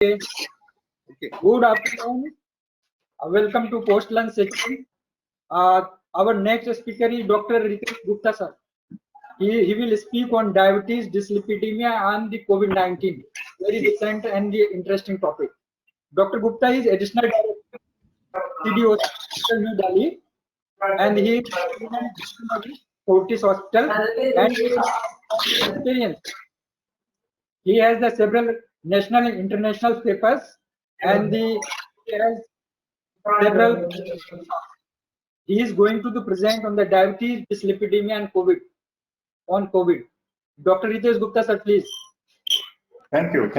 Okay. Good afternoon. Welcome to post lunch section. Our next speaker is Dr. Ritesh Gupta sir. He will speak on diabetes, dyslipidemia, and the COVID-19. Very recent and the interesting topic. Dr. Gupta is additional director CDO New Delhi, and he is Fortis Hospital, and he has experience. He has the several national and international papers, and he has several. He is going to present on the diabetes, dyslipidemia, and COVID. Dr. Ritesh Gupta, sir, please. Thank you.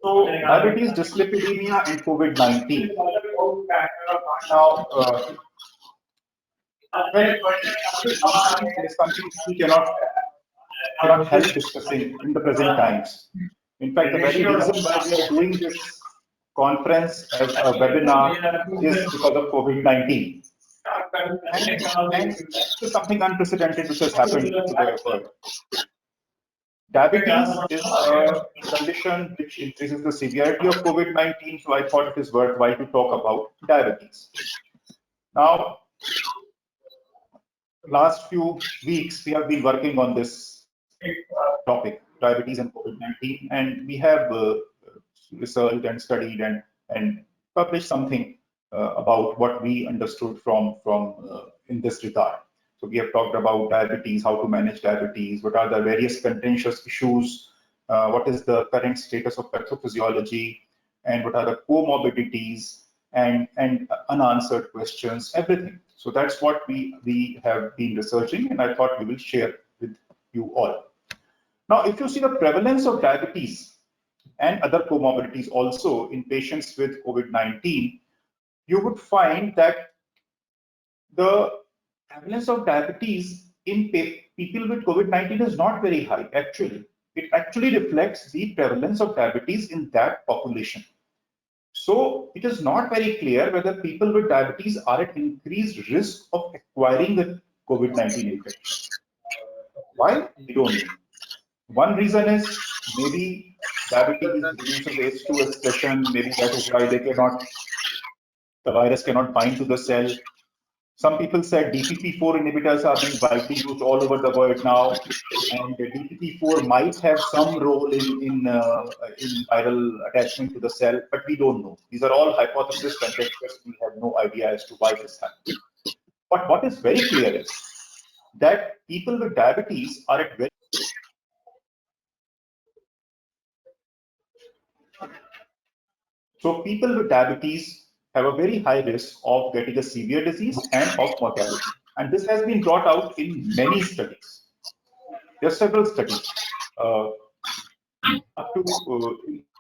So, diabetes, dyslipidemia, and COVID-19. Now, is something we cannot help discussing in the present times. In fact, the very reason why we are doing this conference as a webinar is because of COVID-19. And this is something unprecedented which has happened to the world. Diabetes is a condition which increases the severity of COVID-19, so I thought it is worthwhile to talk about diabetes. Now, last few weeks we have been working on this topic, diabetes and COVID-19, and we have researched and studied and published something about what we understood from in this regard. So we have talked about diabetes, how to manage diabetes, what are the various contentious issues, what is the current status of pathophysiology, and what are the comorbidities and unanswered questions, everything. So that's what we have been researching, and I thought we will share with you all. Now, if you see the prevalence of diabetes and other comorbidities also in patients with COVID-19, you would find that the prevalence of diabetes in people with COVID-19 is not very high, actually. It actually reflects the prevalence of diabetes in that population. So it is not very clear whether people with diabetes are at increased risk of acquiring the COVID-19 infection. Why? We don't know. One reason is maybe diabetes reduces ACE2 expression, maybe that is why the virus cannot bind to the cell. Some people said DPP4 inhibitors are being widely used all over the world now, and the DPP4 might have some role in viral attachment to the cell, but we don't know. These are all hypotheses, conjectures. We have no idea as to why this happens. But what is very clear is that people with diabetes are at very So people with diabetes have a very high risk of getting a severe disease and of mortality. And this has been brought out in many studies. There are several studies.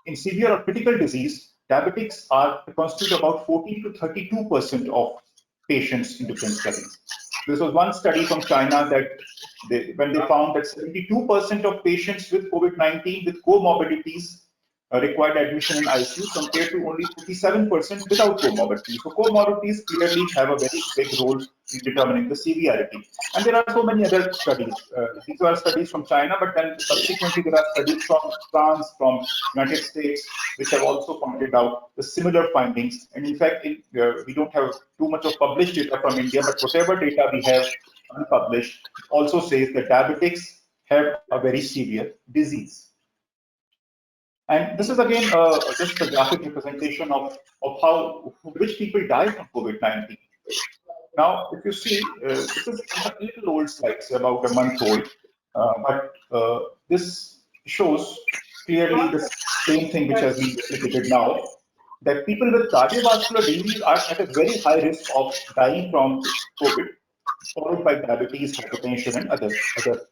In severe or critical disease, diabetics constitute about 14 to 32% of patients in different studies. This was one study from China that when they found that 72% of patients with COVID-19 with comorbidities required admission in ICU compared to only 57% without comorbidities. So comorbidities clearly have a very big role in determining the severity. And there are so many other studies. These are studies from China, but then subsequently there are studies from France, from United States, which have also pointed out the similar findings. And in fact, we don't have too much of published data from India, but whatever data we have unpublished also says that diabetics have a very severe disease. And this is again just a graphic representation of which people die from COVID-19. Now, if you see, this is a little old slide, about a month old, but this shows clearly the same thing which has been replicated now, that people with cardiovascular disease are at a very high risk of dying from COVID, followed by diabetes, hypertension, and other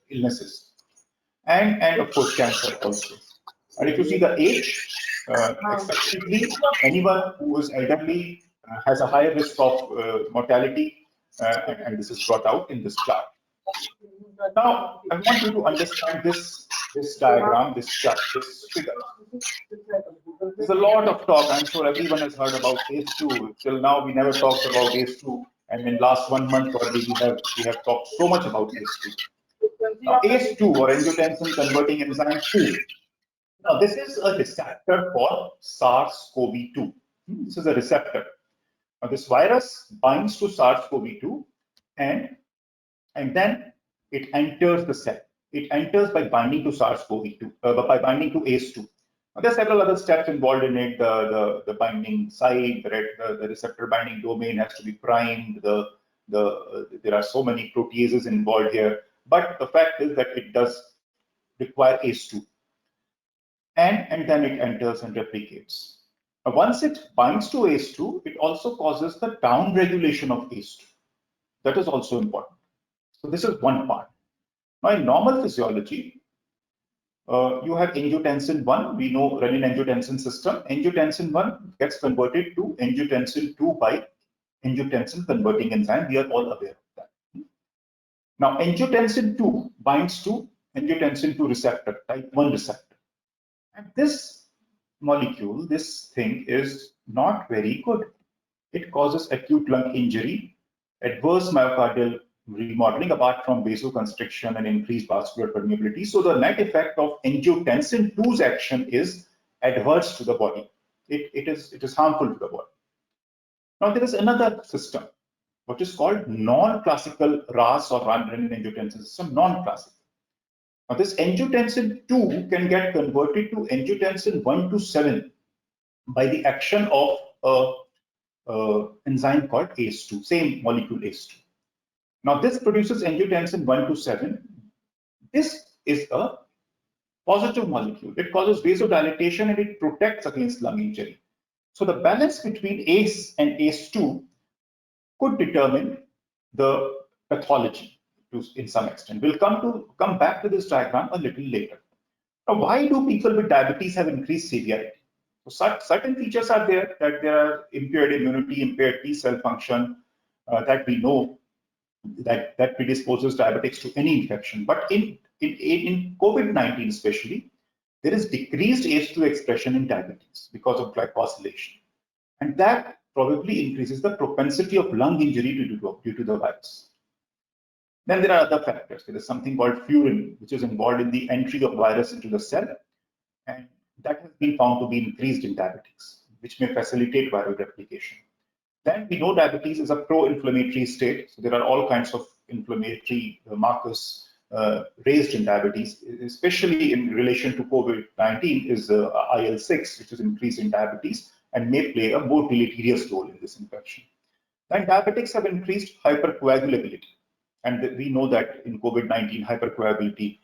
illnesses, and of course cancer also. And if you see the age, expectedly, anyone who is elderly has a higher risk of mortality, and this is brought out in this chart. Now, I want you to understand this diagram, this chart, this figure. There's a lot of talk. I'm sure everyone has heard about ACE2. Till now, we never talked about ACE2, and in last 1 month already, we have talked so much about ACE2. Now, ACE2 or angiotensin converting enzyme 2 Now, this is a receptor for SARS-CoV-2. This is a receptor. Now, this virus binds to SARS-CoV-2 and then it enters the cell. It enters by binding to SARS-CoV-2, by binding to ACE2. Now, there are several other steps involved in it. The binding site, the receptor binding domain has to be primed. There are so many proteases involved here. But the fact is that it does require ACE2. And then it enters and replicates. Now, once it binds to ACE2, it also causes the downregulation of ACE2. That is also important. So this is one part. Now, in normal physiology, you have angiotensin 1. We know renin-angiotensin system. Angiotensin 1 gets converted to angiotensin 2 by angiotensin converting enzyme. We are all aware of that. Now, angiotensin 2 binds to angiotensin 2 receptor, type 1 receptor. And this molecule, this thing is not very good. It causes acute lung injury, adverse myocardial remodeling apart from vasoconstriction and increased vascular permeability. So the net effect of angiotensin 2's action is adverse to the body. It is harmful to the body. Now there is another system, which is called non-classical RAS or renin-angiotensin system, non-classical. Now this angiotensin 2 can get converted to angiotensin 1 to 7 by the action of a enzyme called ACE2, same molecule ACE2. Now this produces angiotensin 1 to 7. This is a positive molecule. It causes vasodilatation and it protects against lung injury. So the balance between ACE and ACE2 could determine the pathology in some extent. We'll come back to this diagram a little later. Now, why do people with diabetes have increased severity? So certain features are there, that there are impaired immunity, impaired T cell function, that we know that predisposes diabetics to any infection. But in COVID-19 especially, there is decreased ACE2 expression in diabetes because of glycosylation. And that probably increases the propensity of lung injury due to the virus. Then there are other factors. There is something called furin, which is involved in the entry of virus into the cell. And that has been found to be increased in diabetics, which may facilitate viral replication. Then we know diabetes is a pro-inflammatory state. So there are all kinds of inflammatory markers raised in diabetes, especially in relation to COVID-19 is IL-6, which is increased in diabetes and may play a more deleterious role in this infection. Then diabetics have increased hypercoagulability. And we know that in COVID-19, hypercoagulability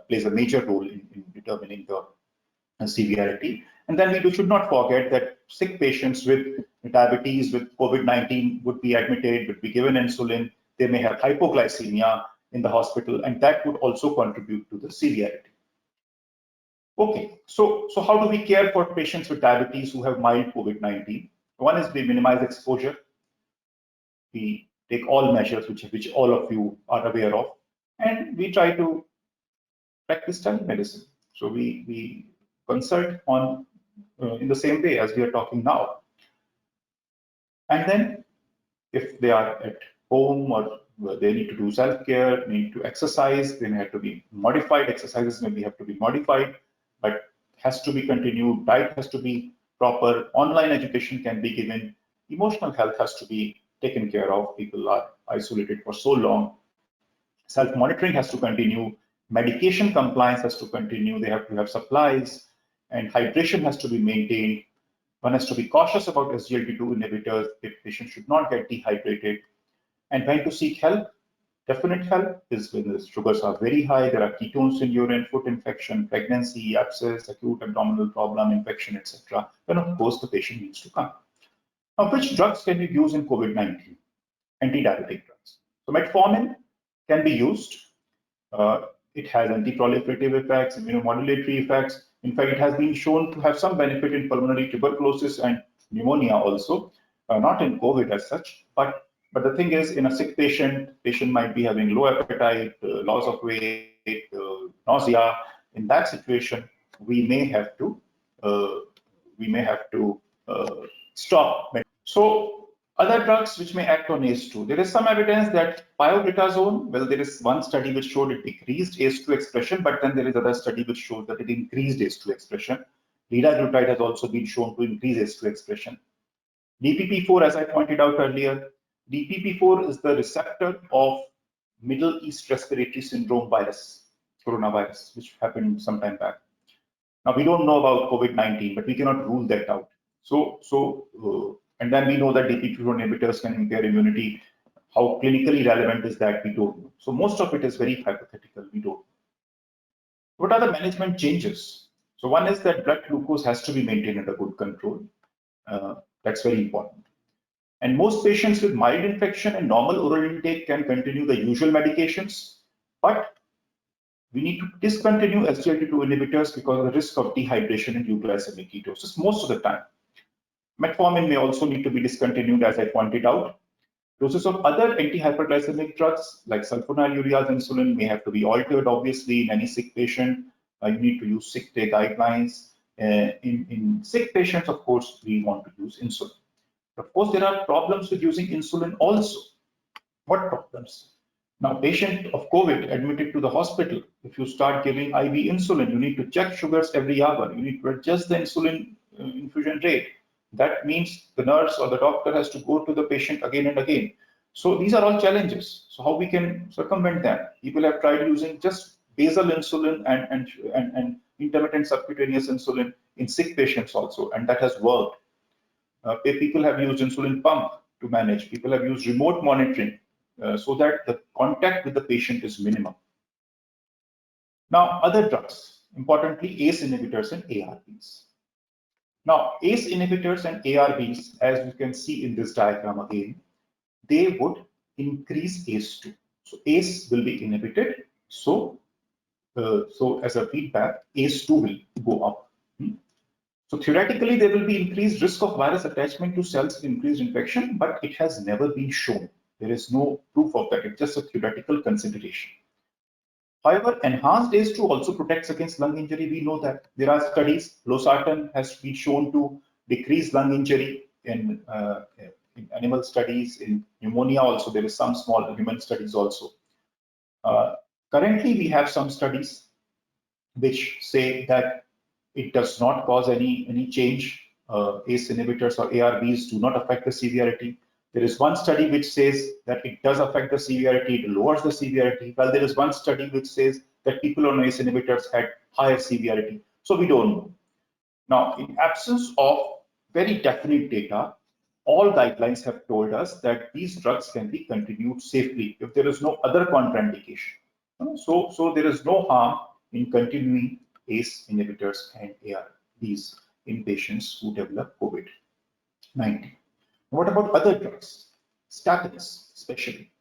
plays a major role in determining the severity. And then we should not forget that sick patients with diabetes, with COVID-19 would be admitted, would be given insulin. They may have hypoglycemia in the hospital, and that would also contribute to the severity. Okay, so how do we care for patients with diabetes who have mild COVID-19? One is we minimize exposure. We take all measures which all of you are aware of, and we try to practice telemedicine. So we consult on in the same way as we are talking now. And then if they are at home or they need to do self-care, need to exercise, they may have to be modified. Exercises maybe have to be modified, but has to be continued. Diet has to be proper. Online education can be given. Emotional health has to be taken care of. People are isolated for so long. Self-monitoring has to continue. Medication compliance has to continue. They have to have supplies, and hydration has to be maintained. One has to be cautious about SGLT2 inhibitors. The patient should not get dehydrated. And when to seek help, definite help is when the sugars are very high, there are ketones in urine, foot infection, pregnancy, abscess, acute abdominal problem, infection, etc. Then of course the patient needs to come. Now, which drugs can we use in COVID-19? Anti-diabetic drugs. So metformin can be used. It has anti-proliferative effects, immunomodulatory effects. In fact, it has been shown to have some benefit in pulmonary tuberculosis and pneumonia also, not in COVID as such. But the thing is, in a sick patient might be having low appetite, loss of weight, nausea. In that situation, we may have to stop. So Other drugs which may act on ACE2. There is some evidence that pioglitazone, well, there is one study which showed it decreased ACE2 expression, but then there is other study which shows that it increased ACE2 expression. Liraglutide has also been shown to increase ACE2 expression. DPP4, as I pointed out earlier, DPP4 is the receptor of Middle East Respiratory Syndrome virus, coronavirus, which happened some time back. Now, we don't know about COVID-19, but we cannot rule that out. And then we know that DPP4 inhibitors can impair immunity. How clinically relevant is that? We don't know. So most of it is very hypothetical. We don't know. What are the management changes? So one is that blood glucose has to be maintained under good control. That's very important. And most patients with mild infection and normal oral intake can continue the usual medications, but we need to discontinue SGLT2 inhibitors because of the risk of dehydration and euglycemic ketosis most of the time. Metformin may also need to be discontinued, as I pointed out. Doses of other anti-hyperglycemic drugs like sulfonylureas insulin may have to be altered, obviously, in any sick patient. You need to use sick day guidelines. In sick patients, of course, we want to use insulin. Of course, there are problems with using insulin also. What problems? Now, patient of COVID admitted to the hospital, if you start giving IV insulin, you need to check sugars every hour. You need to adjust the insulin infusion rate. That means the nurse or the doctor has to go to the patient again and again. So these are all challenges. So how we can circumvent them? People have tried using just basal insulin and intermittent subcutaneous insulin in sick patients also, and that has worked. People have used insulin pump to manage. People have used remote monitoring so that the contact with the patient is minimum. Now, other drugs, importantly, ACE inhibitors and ARBs. Now, ACE inhibitors and ARBs, as you can see in this diagram again, they would increase ACE2. So ACE will be inhibited. So as a feedback, ACE2 will go up. So theoretically, there will be increased risk of virus attachment to cells with increased infection, but it has never been shown. There is no proof of that. It's just a theoretical consideration. However, enhanced ACE2 also protects against lung injury. We know that there are studies. Losartan has been shown to decrease lung injury in animal studies. In pneumonia also, there is some small human studies also. Currently, we have some studies which say that it does not cause any change. ACE inhibitors or ARBs do not affect the severity. There is one study which says that it does affect the severity, it lowers the severity. Well, there is one study which says that people on ACE inhibitors had higher severity. So we don't know. Now, in absence of very definite data, all guidelines have told us that these drugs can be continued safely if there is no other contraindication. So there is no harm in continuing ACE inhibitors and ARBs in patients who develop COVID-19. What about other drugs? Statins, especially.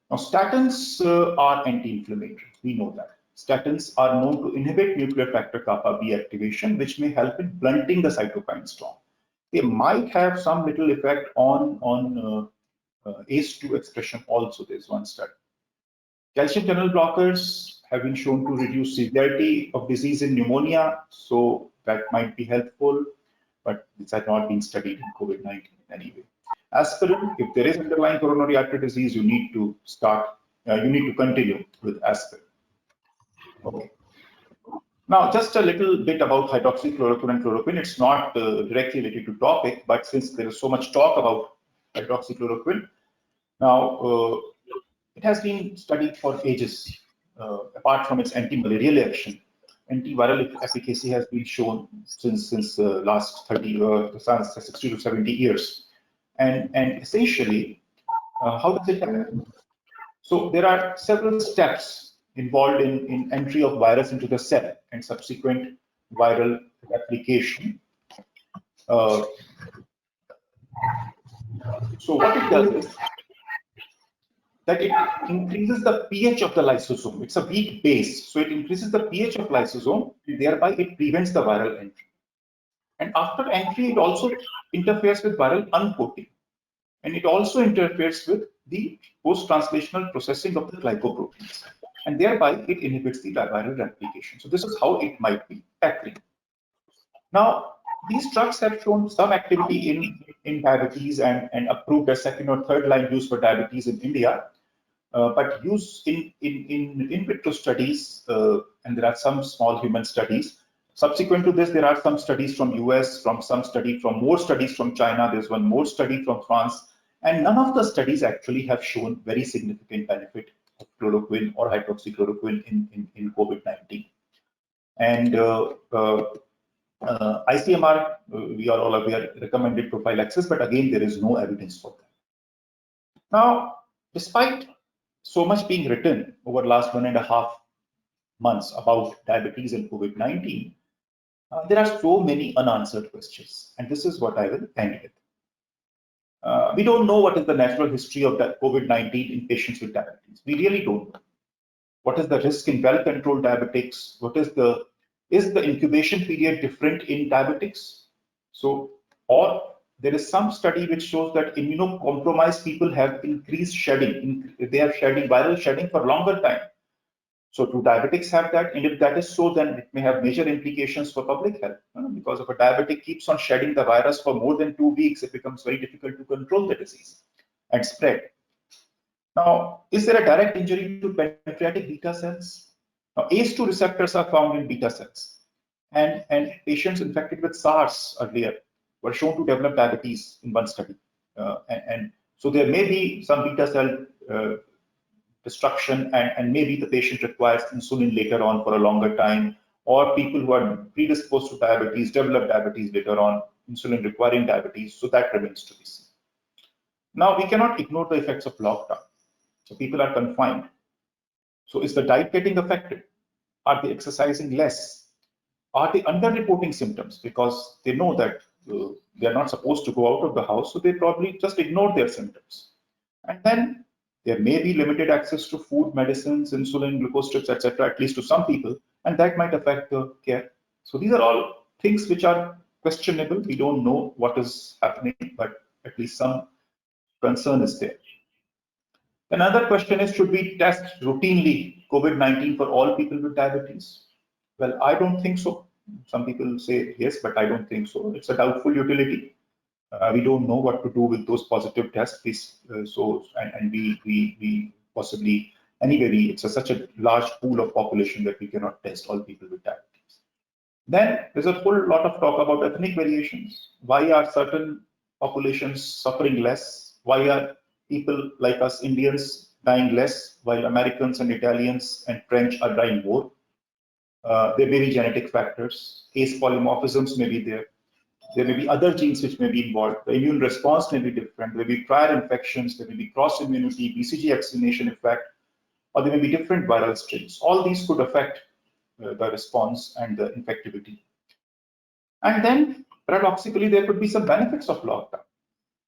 Now, statins are anti-inflammatory. We know that. Statins are known to inhibit nuclear factor kappa B activation, which may help in blunting the cytokine storm. They might have some little effect on ACE2 expression also. There's one study. Calcium channel blockers have been shown to reduce severity of disease in pneumonia, so that might be helpful, but this has not been studied in COVID-19 in any way. Aspirin, if there is underlying coronary artery disease, you need to continue with aspirin. Okay. Now, just a little bit about hydroxychloroquine and chloroquine. It's not directly related to topic, but since there is so much talk about hydroxychloroquine, now it has been studied for ages. Apart from its anti-malarial action, antiviral efficacy has been shown since last 60 to 70 years. And essentially, how does it happen? So there are several steps involved in entry of virus into the cell and subsequent viral replication. So what it does is that it increases the pH of the lysosome. It's a weak base, so it increases the pH of lysosome, and thereby it prevents the viral entry. And after entry, it also interferes with viral uncoating. And it also interferes with the post-translational processing of the glycoproteins. And thereby, it inhibits the viral replication. So this is how it might be acting. Now, these drugs have shown some activity in diabetes and approved as second or third line use for diabetes in India. But use in vitro studies, and there are some small human studies. Subsequent to this, there are some studies from US, more studies from China. There's one more study from France, and none of the studies actually have shown very significant benefit of chloroquine or hydroxychloroquine in COVID-19. And ICMR, we are all aware, recommended prophylaxis, but again, there is no evidence for that. Now, despite so much being written over the last 1.5 months about diabetes and COVID-19, there are so many unanswered questions, and this is what I will end with. We don't know what is the natural history of COVID-19 in patients with diabetes. We really don't know. What is the risk in well-controlled diabetics? Is the incubation period different in diabetics? Or there is some study which shows that immunocompromised people have increased shedding. They are viral shedding for longer time. So do diabetics have that? And if that is so, then it may have major implications for public health. Because if a diabetic keeps on shedding the virus for more than 2 weeks, it becomes very difficult to control the disease and spread. Now, is there a direct injury to pancreatic beta cells? Now, ACE2 receptors are found in beta cells. And patients infected with SARS earlier were shown to develop diabetes in one study. And so there may be some beta cell destruction, and maybe the patient requires insulin later on for a longer time, or people who are predisposed to diabetes develop diabetes later on, insulin requiring diabetes, so that remains to be seen. Now, we cannot ignore the effects of lockdown. So people are confined. So is the diet getting affected? Are they exercising less? Are they underreporting symptoms because they know that they are not supposed to go out of the house, so they probably just ignore their symptoms? And then there may be limited access to food, medicines, insulin, glucose strips, etc., at least to some people, and that might affect the care. So these are all things which are questionable. We don't know what is happening, but at least some concern is there. Another question is, should we test routinely COVID-19 for all people with diabetes? Well, I don't think so. Some people say yes, but I don't think so. It's a doubtful utility. We don't know what to do with those positive tests. We possibly, anyway, it's such a large pool of population that we cannot test all people with diabetes. Then there's a whole lot of talk about ethnic variations. Why are certain populations suffering less? Why are people like us Indians dying less, while Americans and Italians and French are dying more? There may be genetic factors. ACE polymorphisms may be there. There may be other genes which may be involved. The immune response may be different. There may be prior infections. There may be cross immunity, BCG vaccination effect, or there may be different viral strains. All these could affect the response and the infectivity. And then, paradoxically, there could be some benefits of lockdown.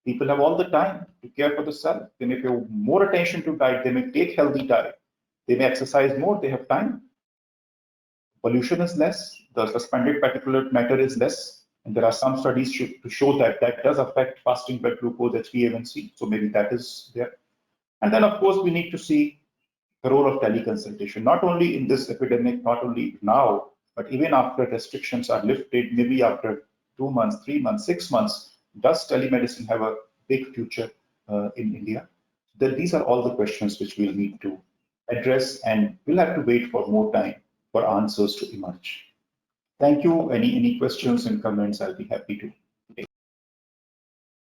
People have all the time to care for the self. They may pay more attention to diet. They may take healthy diet. They may exercise more. They have time. Pollution is less. The suspended particulate matter is less. And there are some studies to show that that does affect fasting blood glucose, HbA1c. So maybe that is there. And then, of course, we need to see the role of teleconsultation, not only in this epidemic, not only now, but even after restrictions are lifted, maybe after 2 months, 3 months, 6 months. Does telemedicine have a big future in India? These are all the questions which we'll need to address, and we'll have to wait for more time for answers to emerge. Thank you. Any questions and comments, I'll be happy to